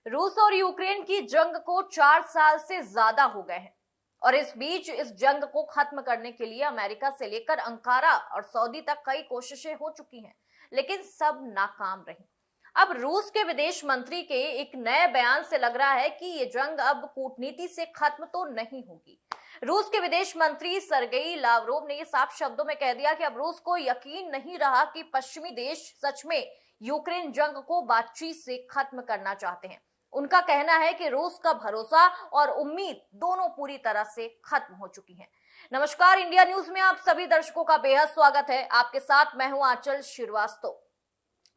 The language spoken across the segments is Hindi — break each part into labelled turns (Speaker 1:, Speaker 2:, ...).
Speaker 1: रूस और यूक्रेन की जंग को 4 साल से ज्यादा हो गए हैं और इस बीच इस जंग को खत्म करने के लिए अमेरिका से लेकर अंकारा और सऊदी तक कई कोशिशें हो चुकी हैं, लेकिन सब नाकाम रही। अब रूस के विदेश मंत्री के एक नए बयान से लग रहा है कि ये जंग अब कूटनीति से खत्म तो नहीं होगी। रूस के विदेश मंत्री सरगेई लावरोव ने ये साफ शब्दों में कह दिया कि अब रूस को यकीन नहीं रहा कि पश्चिमी देश सच में यूक्रेन जंग को बातचीत से खत्म करना चाहते हैं। उनका कहना है कि रूस का भरोसा और उम्मीद दोनों पूरी तरह से खत्म हो चुकी हैं। नमस्कार, इंडिया न्यूज में आप सभी दर्शकों का बेहद स्वागत है। आपके साथ मैं हूं आंचल श्रीवास्तव।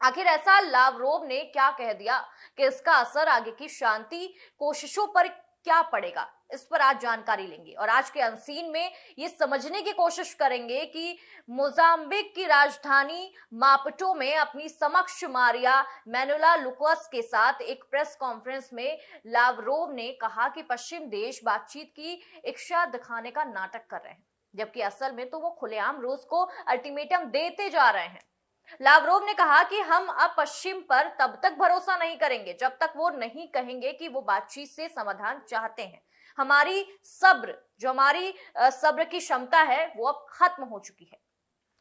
Speaker 1: आखिर ऐसा लावरोव ने क्या कह दिया कि इसका असर आगे की शांति कोशिशों पर क्या पड़ेगा, इस पर आज जानकारी लेंगे और आज के अनसीन में ये समझने की कोशिश करेंगे कि मोजाम्बिक की राजधानी मापुटो में अपनी समक्ष मारिया मैनुला लुकोस के साथ एक प्रेस कॉन्फ्रेंस में लावरोव ने कहा कि पश्चिम देश बातचीत की इच्छा दिखाने का नाटक कर रहे हैं, जबकि असल में तो वो खुलेआम रूस को अल्टीमेटम देते जा रहे हैं। लावरोव ने कहा कि हम अब पश्चिम पर तब तक भरोसा नहीं करेंगे जब तक वो नहीं कहेंगे कि वो बातचीत से समाधान चाहते हैं। हमारी सब्र की क्षमता है वो अब खत्म हो चुकी है।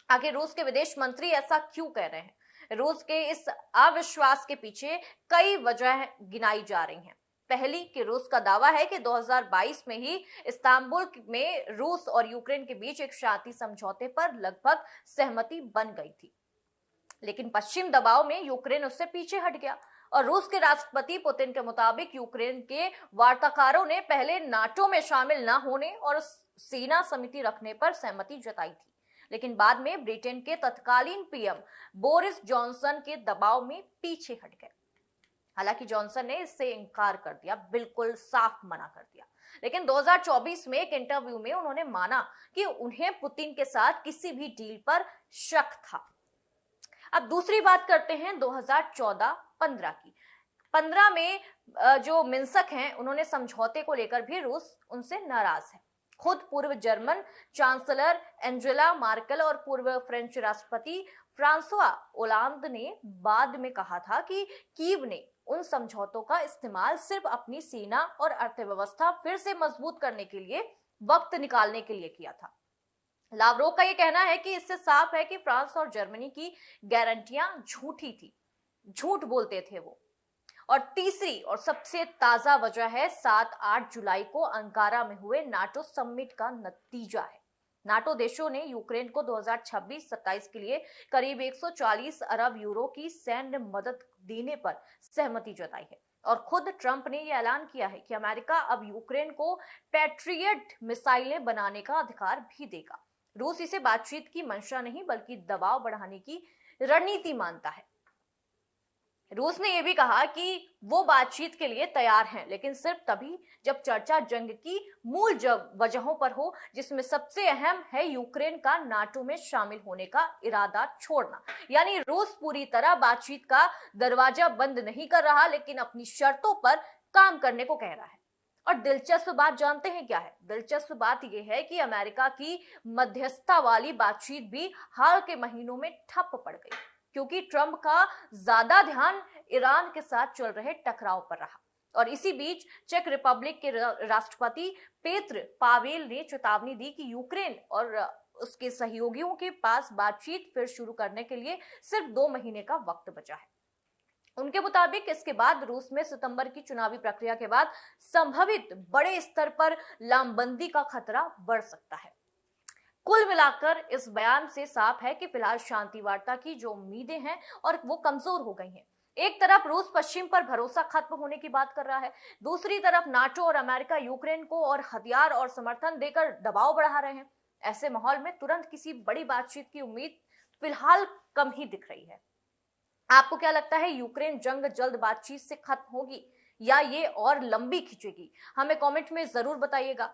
Speaker 1: आखिर रूस के विदेश मंत्री ऐसा क्यों कह रहे हैं? रूस के इस अविश्वास के पीछे कई वजह गिनाई जा रही हैं। पहली कि रूस का दावा है कि 2022 में ही इस्तांबुल में रूस और यूक्रेन के बीच एक शांति समझौते पर लगभग सहमति बन गई थी, लेकिन पश्चिम दबाव में यूक्रेन उससे पीछे हट गया और रूस के राष्ट्रपति पुतिन के मुताबिक यूक्रेन के वार्ताकारों ने पहले नाटो में शामिल न होने और सेना समिति रखने पर सहमति जताई थी, लेकिन बाद में ब्रिटेन के तत्कालीन पीएम बोरिस जॉनसन के दबाव में पीछे हट गए। हालांकि जॉनसन ने इससे इनकार कर दिया, बिल्कुल साफ मना कर दिया, लेकिन 2024 में एक इंटरव्यू में उन्होंने माना कि उन्हें पुतिन के साथ किसी भी डील पर शक था। अब दूसरी बात करते हैं 2014-15 की। 15 में जो मिन्स्क हैं उन्होंने समझौते को लेकर भी रूस उनसे नाराज है। खुद पूर्व जर्मन चांसलर एंजेला मार्केल और पूर्व फ्रेंच राष्ट्रपति फ्रांसुआ ओलांद ने बाद में कहा था कि कीव ने उन समझौतों का इस्तेमाल सिर्फ अपनी सेना और अर्थव्यवस्था फिर से मजबूत करने के लिए वक्त निकालने के लिए किया था। लावरोव का यह कहना है कि इससे साफ है कि फ्रांस और जर्मनी की गारंटियां झूठी थी, झूठ बोलते थे वो। और तीसरी और सबसे ताजा वजह है 7-8 जुलाई को अंकारा में हुए नाटो समिट का नतीजा है। नाटो देशों ने यूक्रेन को 2026-27 के लिए करीब 140 अरब यूरो की सैन्य मदद देने पर सहमति जताई है और खुद ट्रंप ने यह ऐलान किया है कि अमेरिका अब यूक्रेन को पैट्रियट मिसाइलें बनाने का अधिकार भी देगा। रूस इसे बातचीत की मंशा नहीं बल्कि दबाव बढ़ाने की रणनीति मानता है। रूस ने यह भी कहा कि वो बातचीत के लिए तैयार हैं, लेकिन सिर्फ तभी जब चर्चा जंग की मूल वजहों पर हो, जिसमें सबसे अहम है यूक्रेन का नाटो में शामिल होने का इरादा छोड़ना। यानी रूस पूरी तरह बातचीत का दरवाजा बंद नहीं कर रहा, लेकिन अपनी शर्तों पर काम करने को कह रहा है। और दिलचस्प बात जानते हैं क्या है? दिलचस्प बात यह है कि अमेरिका की मध्यस्थता वाली बातचीत भी हाल के महीनों में ठप पड़ गई, क्योंकि ट्रंप का ज्यादा ध्यान ईरान के साथ चल रहे टकराव पर रहा। और इसी बीच चेक रिपब्लिक के राष्ट्रपति पेत्र पावेल ने चेतावनी दी कि यूक्रेन और उसके सहयोगियों के पास बातचीत फिर शुरू करने के लिए सिर्फ 2 महीने का वक्त बचा है। उनके मुताबिक इसके बाद रूस में सितंबर की चुनावी प्रक्रिया के बाद संभवित बड़े स्तर पर लामबंदी का खतरा बढ़ सकता है। कुल मिलाकर इस बयान से साफ है कि फिलहाल शांति वार्ता की जो उम्मीदें हैं और वो कमजोर हो गई हैं। एक तरफ रूस पश्चिम पर भरोसा खत्म होने की बात कर रहा है, दूसरी तरफ नाटो और अमेरिका यूक्रेन को और हथियार और समर्थन देकर दबाव बढ़ा रहे हैं। ऐसे माहौल में तुरंत किसी बड़ी बातचीत की उम्मीद फिलहाल कम ही दिख रही है। आपको क्या लगता है, यूक्रेन जंग जल्द बातचीत से खत्म होगी या ये और लंबी खिंचेगी? हमें कमेंट में जरूर बताइएगा।